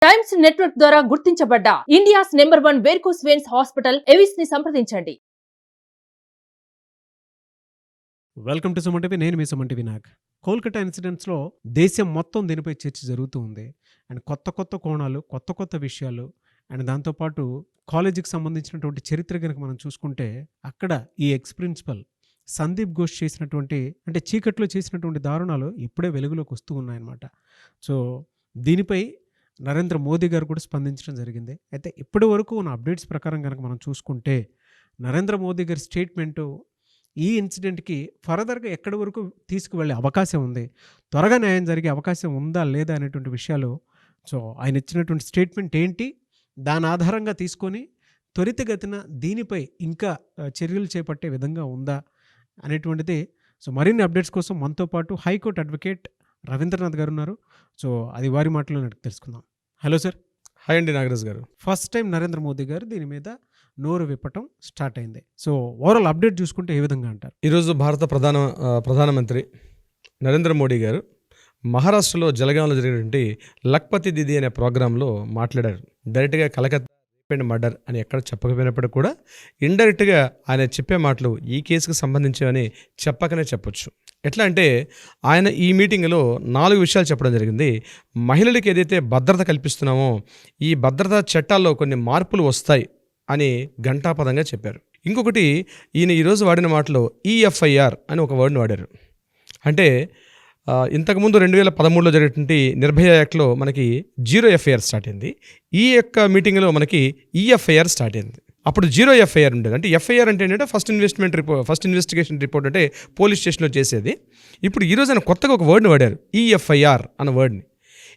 Times network ద్వారా గుర్తించబడ్డ India's number 1 varicose veins hospital Avis ని సంప్రదించండి. Welcome to Suman TV. నేను మీ సుమన్ టీవీ నాగ్. కోల్కతా ఇన్సిడెంట్స్లో దేశం మొత్తం దీనిపై చర్చ జరుగుతూ ఉంది. అండ్ కొత్త కోణాలు, కొత్త విషయాలు, అండ్ దాంతోపాటు కాలేజీకి సంబంధించినటువంటి చరిత్ర కనుక మనం చూసుకుంటే అక్కడ ఈ ఎక్స్ ప్రిన్సిపల్ సందీప్ ఘోష్ చేసినటువంటి అంటే చీకట్లో చేసినటువంటి దారుణాలు ఇప్పుడే వెలుగులోకి వస్తూ ఉన్నాయన్నమాట. సో దీనిపై నరేంద్ర మోదీ గారు కూడా స్పందించడం జరిగింది. అయితే ఇప్పటి వరకు ఉన్న అప్డేట్స్ ప్రకారం కనుక మనం చూసుకుంటే నరేంద్ర మోదీ గారి స్టేట్మెంటు ఈ ఇన్సిడెంట్కి ఫర్దర్గా ఎక్కడి వరకు తీసుకువెళ్ళే అవకాశం ఉంది, త్వరగా న్యాయం జరిగే అవకాశం ఉందా లేదా అనేటువంటి విషయాలు. సో ఆయన ఇచ్చినటువంటి స్టేట్మెంట్ ఏంటి, దాని ఆధారంగా తీసుకొని త్వరితగతిన దీనిపై ఇంకా చర్యలు చేపట్టే విధంగా ఉందా అనేటువంటిది. సో మరిన్ని అప్డేట్స్ కోసం మనతో పాటు హైకోర్టు అడ్వకేట్ రవీంద్రనాథ్ గారు ఉన్నారు. సో అది వారి మాటలో తెలుసుకుందాం. Hello sir. హాయ్ అండి నాగరాజ్ గారు. ఫస్ట్ టైం నరేంద్ర మోదీ గారు దీని మీద నోరు విప్పటం స్టార్ట్ అయింది. సో ఓవరాల్ అప్డేట్ చూసుకుంటే ఏ విధంగా అంటారు? ఈరోజు భారత ప్రధానమంత్రి నరేంద్ర మోడీ గారు మహారాష్ట్రలో జలగాంలో జరిగినటువంటి లఖ్పతి దీదీ అనే ప్రోగ్రాంలో మాట్లాడారు. డైరెక్ట్గా కలకత్తా రేప్ అండ్ మర్డర్ అని ఎక్కడ చెప్పకపోయినప్పటికీ కూడా ఇండైరెక్ట్గా ఆయన చెప్పే మాటలు ఈ కేసుకు సంబంధించినవని చెప్పకనే చెప్పొచ్చు. ఎట్లా అంటే ఆయన ఈ మీటింగ్లో 4 విషయాలు చెప్పడం జరిగింది. మహిళలకు ఏదైతే భద్రత కల్పిస్తున్నామో ఈ భద్రతా చట్టాల్లో కొన్ని మార్పులు వస్తాయి అని ఘంటాపదంగా చెప్పారు. ఇంకొకటి ఈయన ఈరోజు వాడిన మాటలో ఈఎఫ్ఐఆర్ అని ఒక వర్డ్ని వాడారు. అంటే ఇంతకుముందు 2013లో జరిగినటువంటి నిర్భయ యాక్ట్లో మనకి 0 ఎఫ్ఐఆర్ స్టార్ట్ అయింది. ఈ యొక్క మీటింగ్లో మనకి ఈఎఫ్ఐఆర్ స్టార్ట్ అయింది. అప్పుడు 0 ఎఫ్ఐఆర్ ఉండేది. అంటే ఎఫ్ఐఆర్ అంటే ఏంటంటే ఫస్ట్ ఇన్వెస్టిగేషన్ రిపోర్ట్ అంటే పోలీస్ స్టేషన్లో చేసేది. ఇప్పుడు ఈరోజు ఆయన కొత్తగా ఒక వర్డ్ని వాడారు, ఈఎఫ్ఐఆర్ అన్న వర్డ్ని.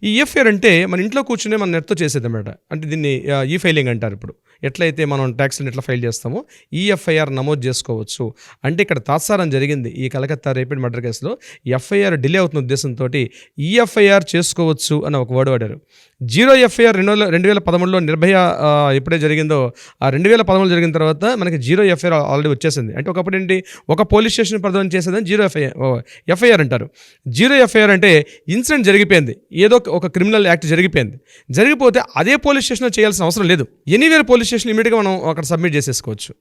ఈ ఈఎఫ్ఐఆర్ అంటే మన ఇంట్లో కూర్చునే మన నెట్తో చేసేది అన్నమాట. అంటే దీన్ని ఈ ఫైలింగ్ అంటారు. ఇప్పుడు ఎట్లయితే మనం ట్యాక్స్ని ఎట్లా ఫైల్ చేస్తామో ఈఎఫ్ఐఆర్ నమోదు చేసుకోవచ్చు. అంటే ఇక్కడ తాత్సారం జరిగింది ఈ కలకత్తా రేప్ అండ్ మర్డర్ కేసులో. ఎఫ్ఐఆర్ డిలే అవుతున్న ఉద్దేశంతో ఈఎఫ్ఐఆర్ చేసుకోవచ్చు అని ఒక వర్డ్ వాడారు. 0 ఎఫ్ఐఆర్ 2013లో నిర్భయ ఎప్పుడే జరిగిందో ఆ 2013 జరిగిన తర్వాత మనకి 0 ఎఫ్ఐఆర్ ఆల్రెడీ వచ్చేసింది. అంటే ఒకప్పుడు ఏంటి, ఒక పోలీస్ స్టేషన్ పరిధిలో చేసేదని 0 ఎఫ్ఐఆర్ అంటారు. 0 ఎఫ్ఐఆర్ అంటే ఇన్సిడెంట్ జరిగిపోయింది, ఏదో ఒక క్రిమినల్ యాక్ట్ జరిగిపోతే అదే పోలీస్ స్టేషన్లో చేయాల్సిన అవసరం లేదు. ఎనీవేర్ పోలీస్ స్టేషన్ ఇమీడియట్గా మనం అక్కడ సబ్మిట్ చేసేసుకోవచ్చు.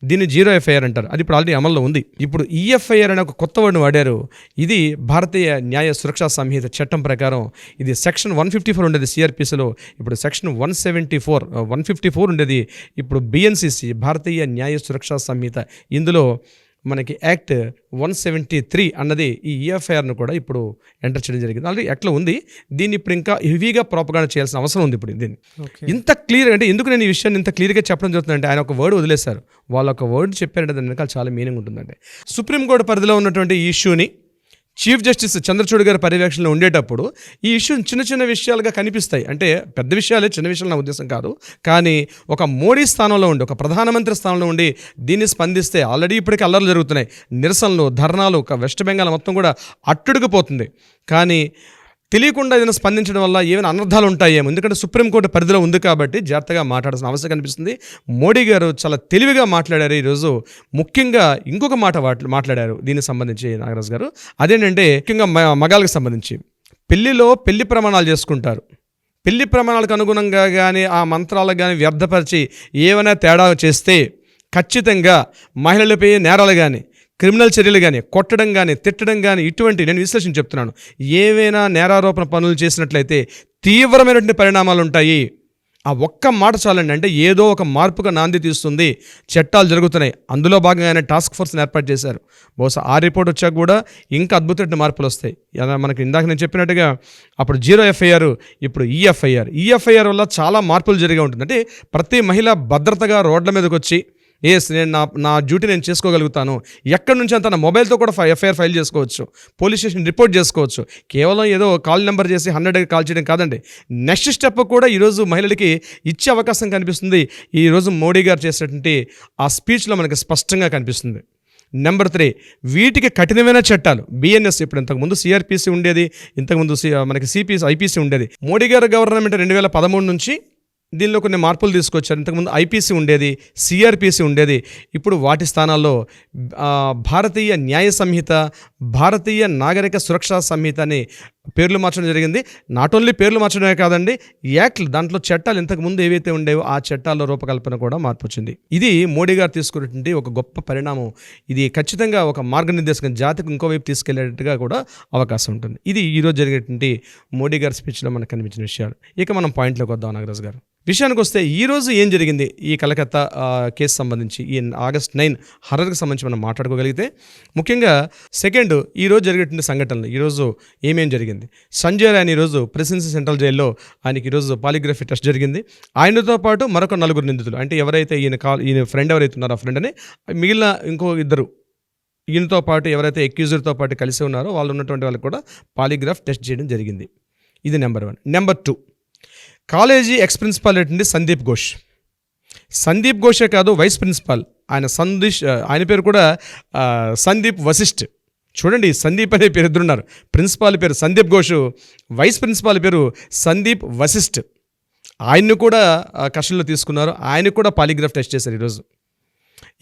దీన్ని 0 ఎఫ్ఐఆర్ అంటారు. అది ఇప్పుడు ఆల్రెడీ అమల్లో ఉంది. ఇప్పుడు ఈఎఫ్ఐఆర్ అనే ఒక కొత్త వర్డ్ని వాడారు. ఇది భారతీయ న్యాయ సురక్షా సంహిత చట్టం ప్రకారం ఇది సెక్షన్ 154 ఉండేది సిఆర్పిసిలో. ఇప్పుడు సెక్షన్ 154 ఉండేది. ఇప్పుడు బిఎన్సిసి భారతీయ న్యాయ సురక్షా సంహిత, ఇందులో మనకి యాక్ట్ 173 అన్నది ఈ ఈఎఫ్ఐఆర్ను కూడా ఇప్పుడు ఎంటర్ చేయడం జరిగింది. ఆల్రెడీ యాక్ట్లో ఉంది. దీన్ని ఇప్పుడు ఇంకా హెవీగా ప్రోపగాండా చేయాల్సిన అవసరం ఉంది. ఇప్పుడు దీన్ని ఇంత క్లియర్ అంటే ఎందుకు నేను ఈ విషయాన్ని ఇంత క్లియర్గా చెప్పడం జరుగుతుందంటే ఆయన ఒక వర్డ్ వదిలేశారు, వాళ్ళు ఒక వర్డ్ చెప్పారంటే దాని వెనకాల చాలా మీనింగ్ ఉంటుందండి. సుప్రీంకోర్టు పరిధిలో ఉన్నటువంటి ఈ ఇష్యూని చీఫ్ జస్టిస్ చంద్రచూడ్ గారి పర్యవేక్షణలో ఉండేటప్పుడు ఈ ఇష్యూ చిన్న విషయాలుగా కనిపిస్తాయి. అంటే పెద్ద విషయాలే, చిన్న విషయాలు నా ఉద్దేశం కాదు. కానీ ఒక మోడీ స్థానంలో ఉండి, ఒక ప్రధానమంత్రి స్థానంలో ఉండి దీన్ని స్పందిస్తే ఆల్రెడీ ఇప్పటికీ అల్లర్లు జరుగుతున్నాయి, నిరసనలు, ధర్నాలు, వెస్ట్ బెంగాల్ మొత్తం కూడా అట్టుడికిపోతుంది. కానీ తెలియకుండా ఏదైనా స్పందించడం వల్ల ఏమైనా అనర్థాలు ఉంటాయేమో. ఎందుకంటే సుప్రీంకోర్టు పరిధిలో ఉంది కాబట్టి జాగ్రత్తగా మాట్లాడాల్సిన అవసరం కనిపిస్తుంది. మోడీ గారు చాలా తెలివిగా మాట్లాడారు ఈరోజు. ముఖ్యంగా ఇంకొక మాట మాట్లాడారు దీనికి సంబంధించి నాగరాజ్ గారు. అదేంటంటే ముఖ్యంగా మగాళ్ళకి సంబంధించి పెళ్లి ప్రమాణాలు చేసుకుంటారు. పెళ్లి ప్రమాణాలకు అనుగుణంగా కానీ ఆ మంత్రాలకు కానీ వ్యర్థపరిచి ఏమైనా తేడా చేస్తే ఖచ్చితంగా మహిళలపై నేరాలు కానీ, క్రిమినల్ చర్యలు కానీ, కొట్టడం కానీ, తిట్టడం కానీ, ఇటువంటి నేను విశ్లేషణ చెప్తున్నాను, ఏవైనా నేరారోపణ పనులు చేసినట్లయితే తీవ్రమైనటువంటి పరిణామాలు ఉంటాయి. ఆ ఒక్క మాట చాలండి, అంటే ఏదో ఒక మార్పుగా నాంది తీస్తుంది. చట్టాలు జరుగుతున్నాయి. అందులో భాగంగానే టాస్క్ ఫోర్స్ని ఏర్పాటు చేశారు. బహుశా ఆ రిపోర్ట్ వచ్చాక కూడా ఇంకా అద్భుతమైన మార్పులు వస్తాయి. మనకి ఇందాక నేను చెప్పినట్టుగా అప్పుడు 0 ఎఫ్ఐఆర్, ఇప్పుడు ఈఎఫ్ఐఆర్ వల్ల చాలా మార్పులు జరిగే ఉంటుంది. అంటే ప్రతి మహిళ భద్రతగా రోడ్ల మీదకి వచ్చి నేను నా డ్యూటీ నేను చేసుకోగలుగుతాను, ఎక్కడి నుంచి అంత నా మొబైల్తో కూడా ఎఫ్ఐఆర్ ఫైల్ చేసుకోవచ్చు, పోలీస్ స్టేషన్ రిపోర్ట్ చేసుకోవచ్చు. కేవలం ఏదో కాల్ నెంబర్ చేసి 100కి కాల్ చేయడం కాదండి. నెక్స్ట్ స్టెప్ కూడా ఈరోజు మహిళలకి ఇచ్చే అవకాశం కనిపిస్తుంది. ఈరోజు మోడీ గారు చేసినటువంటి ఆ స్పీచ్లో మనకి స్పష్టంగా కనిపిస్తుంది. నెంబర్ 3, వీటికి కఠినమైన చట్టాలు. బిఎన్ఎస్ ఇప్పుడు ఇంతకుముందు సిఆర్పిసి ఉండేది, ఇంతకుముందు మనకి ఐపీసీ ఉండేది. మోడీ గారు గవర్నమెంట్ 2013 నుంచి దీనిలో కొన్ని మార్పులు తీసుకొచ్చారు. ఇంతకుముందు ఐపీసీ ఉండేది, సిఆర్పిసి ఉండేది. ఇప్పుడు వాటి స్థానాల్లో భారతీయ న్యాయ సంహిత, భారతీయ నాగరిక సురక్షా సంహిత అని పేర్లు మార్చడం జరిగింది. నాట్ ఓన్లీ పేర్లు మార్చడమే కాదండి, యాక్ట్లు దాంట్లో చట్టాలు ఇంతకుముందు ఏవైతే ఉండేవో ఆ చట్టాల్లో రూపకల్పన కూడా మార్పు వచ్చింది. ఇది మోడీ గారు తీసుకున్నటువంటి ఒక గొప్ప పరిణామం. ఇది ఖచ్చితంగా ఒక మార్గనిర్దేశకం, జాతికి ఇంకోవైపు తీసుకెళ్లేటట్టుగా కూడా అవకాశం ఉంటుంది. ఇది ఈరోజు జరిగేటువంటి మోడీ గారి స్పీచ్లో మనకు కనిపించిన విషయాలు. ఇక మనం పాయింట్లోకి వద్దాం నాగరాజు గారు. విషయానికి వస్తే ఈరోజు ఏం జరిగింది ఈ కలకత్తా కేసు సంబంధించి, ఈ August 9 హర్రర్కి సంబంధించి మనం మాట్లాడుకోగలిగితే, ముఖ్యంగా సెకండ్ ఈరోజు జరిగేటువంటి సంఘటనలు, ఈరోజు ఏమేం జరిగింది. సంజయ్ రాయ్ ఈరోజు ప్రెసిడెన్సీ సెంట్రల్ జైల్లో ఆయనకి ఈరోజు పాలిగ్రఫీ టెస్ట్ జరిగింది. ఆయనతో పాటు మరొక 4 నిందితులు, అంటే ఎవరైతే ఈయన ఫ్రెండ్ ఎవరైతే ఉన్నారో ఆ ఫ్రెండ్ అని మిగిలిన ఇంకో 2 ఈయనతో పాటు ఎవరైతే అక్యూజర్తో పాటు కలిసి ఉన్నారో వాళ్ళు ఉన్నటువంటి వాళ్ళకి కూడా పాలిగ్రాఫ్ టెస్ట్ చేయడం జరిగింది. ఇది number 1. Number 2, college X principal ఏంటంటే సందీప్ ఘోషే కాదు, వైస్ ప్రిన్సిపాల్ ఆయన పేరు కూడా సందీప్ వశిష్ఠ్. చూడండి, సందీప్ అనే పేరు ఇద్దరున్నారు. ప్రిన్సిపాల్ పేరు సందీప్ ఘోష్, వైస్ ప్రిన్సిపాల్ పేరు సందీప్ వశిష్ఠ్. ఆయన్ని కూడా కస్టడీలో తీసుకున్నారు. ఆయనకు కూడా పాలిగ్రాఫ్ టెస్ట్ చేశారు ఈరోజు.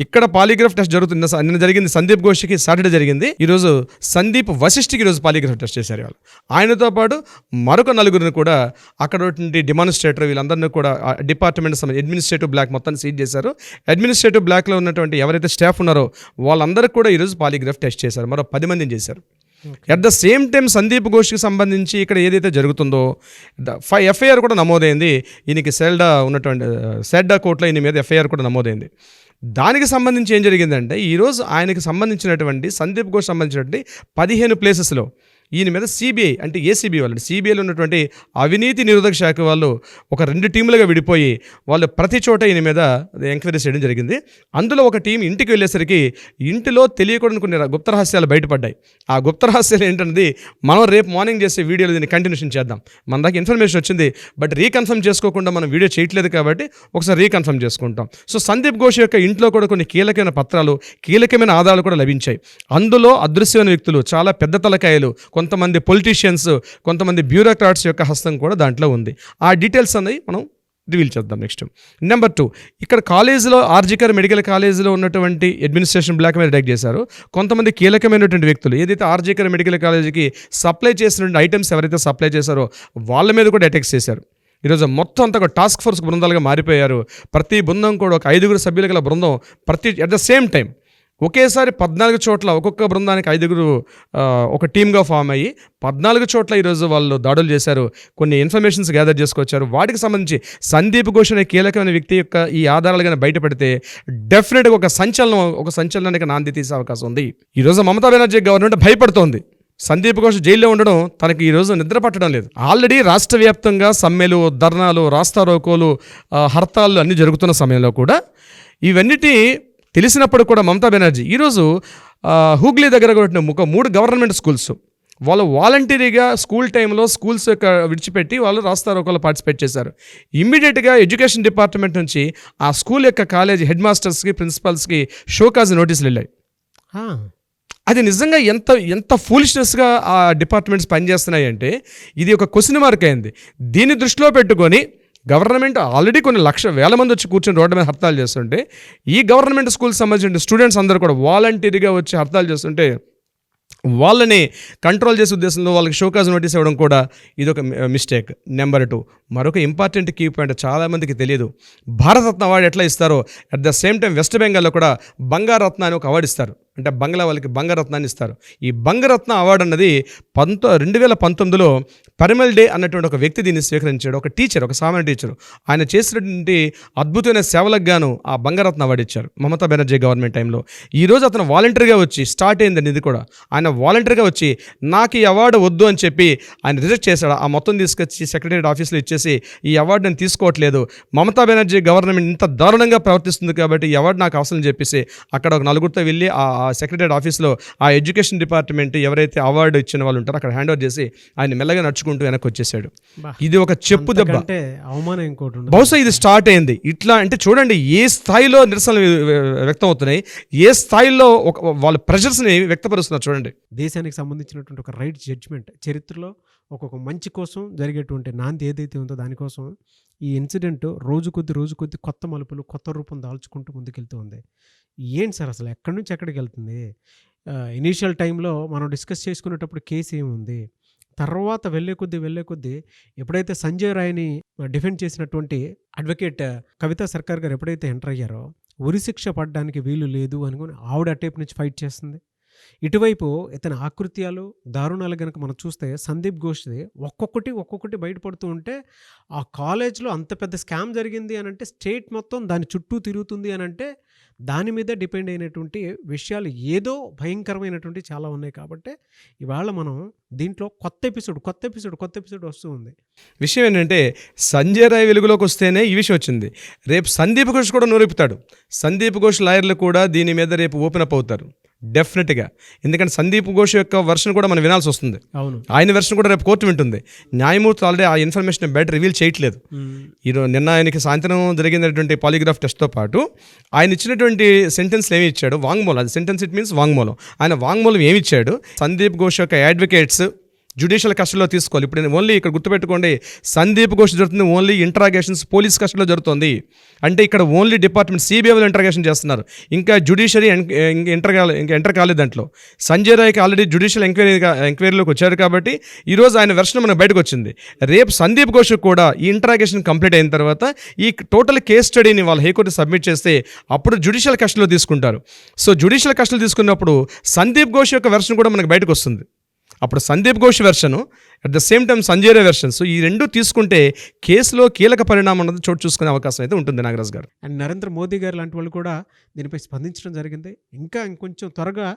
ఇక్కడ పాలిగ్రాఫ్ టెస్ట్ జరుగుతుంది. నిన్న జరిగింది సందీప్ ఘోష్కి, సాటర్డే జరిగింది. ఈరోజు సందీప్ వశిష్ఠకి ఈరోజు పాలిగ్రాఫ్ టెస్ట్ చేశారు వాళ్ళు. ఆయనతో పాటు మరొక 4 కూడా అక్కడ డెమాన్స్ట్రేటర్ వీళ్ళందరినీ కూడా డిపార్ట్మెంట్ అడ్మినిస్ట్రేటివ్ బ్లాక్ మొత్తాన్ని సీజ్ చేశారు. అడ్మినిస్ట్రేటివ్ బ్లాక్లో ఉన్నటువంటి ఎవరైతే స్టాఫ్ ఉన్నారో వాళ్ళందరికీ కూడా ఈరోజు పాలిగ్రాఫ్ టెస్ట్ చేశారు. మరో 10 మందిని చేశారు. At the same time Sandeep ఘోష్కి సంబంధించి ఇక్కడ ఏదైతే జరుగుతుందో ఎఫ్ఐఆర్ కూడా నమోదైంది. ఈయనకి సెడ్డా కోర్టులో ఈయన మీద ఎఫ్ఐఆర్ కూడా నమోదైంది. దానికి సంబంధించి ఏం జరిగిందంటే, ఈరోజు ఆయనకి సంబంధించినటువంటి సందీప్ ఘోష్ సంబంధించినటువంటి 15 ప్లేసెస్లో ఈయన మీద సిబిఐ అంటే ఏసీబీ వాళ్ళు, సిబిఐలో ఉన్నటువంటి అవినీతి నిరోధక శాఖ వాళ్ళు ఒక 2 టీములుగా విడిపోయి వాళ్ళు ప్రతి చోట ఈయన మీద ఎంక్వైరీ చేయడం జరిగింది. అందులో ఒక టీం ఇంటికి వెళ్ళేసరికి ఇంటిలో తెలియకూడని కొన్ని గుప్త రహస్యాలు బయటపడ్డాయి. ఆ గుప్త రహస్యాలు ఏంటన్నది మనం రేపు మార్నింగ్ చేసే వీడియోలో దీన్ని కంటిన్యూషన్ చేద్దాం. మన దాకా ఇన్ఫర్మేషన్ వచ్చింది, బట్ రీకన్ఫర్మ్ చేసుకోకుండా మనం వీడియో చేయట్లేదు కాబట్టి ఒకసారి రీకన్ఫర్మ్ చేసుకుంటాం. సో సందీప్ ఘోష్ యొక్క ఇంట్లో కూడా కొన్ని కీలకమైన పత్రాలు, కీలకమైన ఆధారాలు కూడా లభించాయి. అందులో అదృశ్యమైన వ్యక్తులు, చాలా పెద్ద తలకాయలు, కొంతమంది పొలిటీషియన్స్, కొంతమంది బ్యూరోక్రాట్స్ యొక్క హస్తం కూడా దాంట్లో ఉంది. ఆ డీటెయిల్స్ అనేవి మనం రివీల్ చేద్దాం నెక్స్ట్. నెంబర్ 2, ఇక్కడ కాలేజీలో ఆర్జికర్ మెడికల్ కాలేజీలో ఉన్నటువంటి అడ్మినిస్ట్రేషన్ బ్లాక్ మీద అటాక్ చేశారు. కొంతమంది కీలకమైనటువంటి వ్యక్తులు ఏదైతే ఆర్జికర్ మెడికల్ కాలేజీకి సప్లై చేసినటువంటి ఐటమ్స్ ఎవరైతే సప్లై చేశారో వాళ్ళ మీద కూడా అటాక్స్ చేశారు. ఈరోజు మొత్తం అంతా ఒక టాస్క్ ఫోర్స్ బృందాలుగా మారిపోయారు. ప్రతి బృందం కూడా ఒక 5 సభ్యుల గల బృందం అట్ ద సేమ్ టైం ఒకేసారి 14 చోట్ల ఒక్కొక్క బృందానికి 5 ఒక టీమ్గా ఫామ్ అయ్యి 14 చోట్ల ఈరోజు వాళ్ళు దాడులు చేశారు. కొన్ని ఇన్ఫర్మేషన్స్ గ్యాదర్ చేసుకొచ్చారు. వాటికి సంబంధించి సందీప్ ఘోష్ అనే కీలకమైన వ్యక్తి యొక్క ఈ ఆధారాలు కానీ బయటపడితే డెఫినెట్గా ఒక సంచలనానికి నాంది తీసే అవకాశం ఉంది. ఈరోజు మమతా బెనర్జీ గవర్నమెంట్ భయపడుతోంది. సందీప్ ఘోష్ జైల్లో ఉండడం తనకి ఈరోజు నిద్ర పట్టడం లేదు. ఆల్రెడీ రాష్ట్ర వ్యాప్తంగా సమ్మెలు, ధర్నాలు, రాస్తారోకోలు, హర్తాళ్ళు అన్నీ జరుగుతున్న సమయంలో కూడా ఇవన్నిటి తెలిసినప్పుడు కూడా మమతా బెనర్జీ ఈరోజు హూగ్లీ దగ్గర కొట్టిన 3 గవర్నమెంట్ స్కూల్స్ వాళ్ళు వాలంటీరీగా స్కూల్ టైంలో స్కూల్స్ యొక్క విడిచిపెట్టి వాళ్ళు రాస్తారోకోలో పార్టిసిపేట్ చేశారు. ఇమ్మీడియట్గా ఎడ్యుకేషన్ డిపార్ట్మెంట్ నుంచి ఆ స్కూల్ యొక్క కాలేజీ హెడ్ మాస్టర్స్కి, ప్రిన్సిపల్స్కి షోకాజ్ నోటీసులు వెళ్ళాయి. అది నిజంగా ఎంత ఫూలిష్నెస్గా ఆ డిపార్ట్మెంట్స్ పనిచేస్తున్నాయి అంటే ఇది ఒక క్వశ్చన్ మార్క్ అయింది. దీన్ని దృష్టిలో పెట్టుకొని గవర్నమెంట్ ఆల్రెడీ కొన్ని వేల మంది వచ్చి కూర్చొని రోడ్డు మీద హర్తాలు చేస్తుంటే ఈ గవర్నమెంట్ స్కూల్కి సంబంధించిన స్టూడెంట్స్ అందరూ కూడా వాలంటీర్గా వచ్చి హర్తాలు చేస్తుంటే వాళ్ళని కంట్రోల్ చేసే ఉద్దేశంలో వాళ్ళకి షోకాజ్ నోటీస్ ఇవ్వడం కూడా ఇదొక మిస్టేక్. నెంబర్ 2, మరొక ఇంపార్టెంట్ కీ పాయింట్ చాలామందికి తెలియదు. భారతరత్న అవార్డు ఎట్లా ఇస్తారో at the same time west బెంగాల్లో కూడా బంగారత్న అని ఒక అవార్డు ఇస్తారు. అంటే బంగ్లా వాళ్ళకి బంగారత్నాన్ని ఇస్తారు. ఈ బంగారత్న అవార్డు అన్నది 2019లో పరిమల్ డే అన్నటువంటి ఒక వ్యక్తి దీన్ని స్వీకరించాడు. ఒక టీచర్, ఒక సామాన్య టీచరు. ఆయన చేసినటువంటి అద్భుతమైన సేవలకు గాను ఆ బంగారత్న అవార్డు ఇచ్చారు మమతా బెనర్జీ గవర్నమెంట్ టైంలో. ఈరోజు అతను వాలంటీర్గా వచ్చి స్టార్ట్ అయిందండి. ఇది కూడా ఆయన వాలంటీర్గా వచ్చి నాకు ఈ అవార్డు వద్దు అని చెప్పి ఆయన రిజెక్ట్ చేశాడు. ఆ మొత్తం తీసుకొచ్చి సెక్రటరీ ఆఫీస్లో ఇచ్చేసి ఈ అవార్డు నేను తీసుకోవట్లేదు, మమతా బెనర్జీ గవర్నమెంట్ ఇంత దారుణంగా ప్రవర్తిస్తుంది కాబట్టి ఈ అవార్డు నాకు అవసరం చెప్పేసి అక్కడ ఒక 4 వెళ్ళి ఆ సెక్రటరీ ఆఫీస్లో ఆ ఎడ్యుకేషన్ డిపార్ట్మెంట్ ఎవరైతే అవార్డు ఇచ్చిన వాళ్ళు ఉంటారో అక్కడ హ్యాండ్ ఓవర్ చేసి ఆయన మెల్లగా నడుచుకుంటూ వెనక్కి వచ్చేసాడు. ఇది ఒక చెప్పు దెబ్బ. బహుశా ఇది స్టార్ట్ అయింది ఇట్లా. అంటే చూడండి ఏ స్థాయిలో నిరసనలు వ్యక్తం అవుతున్నాయి, ఏ స్థాయిలో వాళ్ళ ప్రెషర్స్ని వ్యక్తపరుస్తున్నారు చూడండి. దేశానికి సంబంధించినటువంటి ఒక రైట్ జడ్జ్మెంట్ చరిత్రలో ఒక్కొక్క మంచి కోసం జరిగేటువంటి నాంది ఏదైతే ఉందో దానికోసం ఈ ఇన్సిడెంట్ రోజు కొద్ది కొత్త మలుపులు, కొత్త రూపం దాల్చుకుంటూ ముందుకెళ్తూ ఉంది. ఏంటి సార్ అసలు ఎక్కడి నుంచి ఎక్కడికి వెళ్తుంది? ఇనీషియల్ టైంలో మనం డిస్కస్ చేసుకునేటప్పుడు కేసు ఏముంది, తర్వాత వెళ్ళే కొద్దీ ఎప్పుడైతే సంజయ్ రాయ్ని డిఫెండ్ చేసినటువంటి అడ్వకేట్ కవితా సర్కార్ గారు ఎప్పుడైతే ఎంటర్ అయ్యారో ఉరిశిక్ష పడడానికి వీలు లేదు అనుకుని ఆవిడ అటేపు నుంచి ఫైట్ చేస్తుంది. ఇటువైపు ఇతని ఆకృత్యాలు దారుణాలు కనుక మనం చూస్తే సందీప్ ఘోష్ది ఒక్కొక్కటి బయటపడుతూ ఉంటే ఆ కాలేజ్లో అంత పెద్ద స్కామ్ జరిగింది అని అంటే స్టేట్ మొత్తం దాని చుట్టూ తిరుగుతుంది అని అంటే దాని మీద డిపెండ్ అయినటువంటి విషయాలు ఏదో భయంకరమైనటువంటి చాలా ఉన్నాయి. కాబట్టి ఇవాళ మనం దీంట్లో కొత్త ఎపిసోడ్ వస్తూ ఉంది. విషయం ఏంటంటే సంజయ్ రాయ్ వెలుగులోకి వస్తేనే ఈ విషయం వచ్చింది. రేపు సందీప్ ఘోష్ కూడా నోరెప్పుతాడు. సందీప్ ఘోష్ లాయర్లు కూడా దీని మీద రేపు ఓపెన్ అప్ అవుతారు డెఫినెట్గా. ఎందుకంటే సందీప్ ఘోష్ యొక్క వెర్షన్ కూడా మనం వినాల్సి వస్తుంది. అవును, ఆయన వెర్షన్ కూడా రేపు కోర్టు వింటుంది. న్యాయమూర్తి ఆల్రెడీ ఆ ఇన్ఫర్మేషన్ బయట రివీల్ చేయట్లేదు. ఈరోజు నిన్న ఆయనకి సాయంత్రం జరిగినటువంటి పాలిగ్రాఫ్ టెస్ట్తో పాటు ఆయన ఇచ్చినటువంటి సెంటెన్స్లు ఏమి ఇచ్చాడు, వాంగ్మూలం, అది సెంటెన్స్ ఇట్ మీన్స్ వాంగ్మూలం. ఆయన వాంగ్మూలం ఏమి ఇచ్చాడు, సందీప్ ఘోష్ యొక్క అడ్వకేట్స్ జ్యుడిషియల్ కస్టడీలో తీసుకోవాలి. ఇప్పుడు నేను ఓన్లీ ఇక్కడ గుర్తుపెట్టుకోండి, సందీప్ ఘోష్ జరుగుతుంది ఓన్లీ ఇంటరాగేషన్స్ పోలీస్ కస్టడీలో జరుగుతుంది. అంటే ఇక్కడ ఓన్లీ డిపార్ట్మెంట్ సిబిఐ ఇంటరాగేషన్ చేస్తున్నారు. ఇంకా జ్యుడిషియరీ ఎంటర్ కాలేదు దాంట్లో. సంజయ్ రాయ్కి ఆల్రెడీ జ్యుడిషియల్ ఎంక్వైరీలోకి వచ్చారు కాబట్టి ఈరోజు ఆయన వెర్షన్ మనకు బయటకు వచ్చింది. రేపు సందీప్ ఘోష్ కూడా ఈ ఇంటరాగేషన్ కంప్లీట్ అయిన తర్వాత ఈ టోటల్ కేస్ స్టడీని వాళ్ళు హైకోర్టు సబ్మిట్ చేస్తే అప్పుడు జ్యుడిషియల్ కస్టడీలో తీసుకుంటారు. సో జ్యుడిషియల్ కస్టడీలో తీసుకున్నప్పుడు సందీప్ ఘోష్ యొక్క వెర్షన్ కూడా మనకు బయటకు వస్తుంది. అప్పుడు Sandeep Ghosh version at the same time Sanjay Roy version. So ఈ రెండు తీసుకుంటే కేసులో కీలక పరిణామం అన్నది చోటు చూసుకునే అవకాశం అయితే ఉంటుంది నాగరాజ్ గారు. అండ్ నరేంద్ర మోదీ గారు లాంటి వాళ్ళు కూడా దీనిపై స్పందించడం జరిగింది. ఇంకా ఇంకొంచెం త్వరగా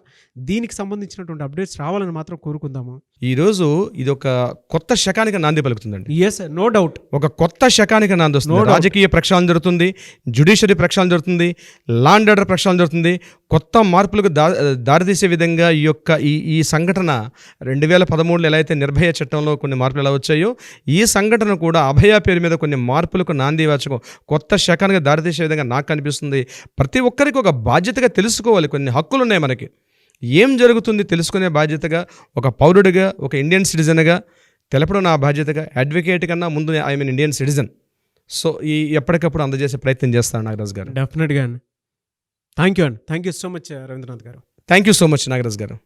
దీనికి సంబంధించినటువంటి అప్డేట్స్ రావాలని మాత్రం కోరుకుందాము. ఈరోజు ఇది ఒక కొత్త శకానికి నాంది పలుకుతుందండి. ఎస్, నో డౌట్, ఒక కొత్త శకానికి నాంది వస్తుంది. రాజకీయ ప్రక్షాళన జరుగుతుంది, జ్యుడిషియరీ ప్రక్షాళన జరుగుతుంది, లా అండ్ ఆర్డర్ ప్రక్షాళన జరుగుతుంది. కొత్త మార్పులకు దారితీసే విధంగా ఈ సంఘటన 2013లో ఎలా అయితే నిర్భయ చట్టంలో కొన్ని మార్పులు ఎలా వచ్చాయో ఈ సంఘటన కూడా అభయ పేరు మీద కొన్ని మార్పులకు నాంది వాచకం కొత్త శకానికి దారితీసే విధంగా నాకు కనిపిస్తుంది. ప్రతి ఒక్కరికి ఒక బాధ్యతగా తెలుసుకోవాలి, కొన్ని హక్కులు ఉన్నాయి మనకి. ఏం జరుగుతుంది తెలుసుకునే బాధ్యతగా ఒక పౌరుడిగా, ఒక ఇండియన్ సిటిజన్గా తెలపడం నా బాధ్యతగా. అడ్వకేట్ కన్నా ముందు I mean Indian citizen. So ఎప్పటికప్పుడు అందజేసే ప్రయత్నం చేస్తాను నాగరాజ్ గారు. డెఫినెట్గా అండి. Thank you so much Ravindranath garu. Thank you so much Nagaraj గారు.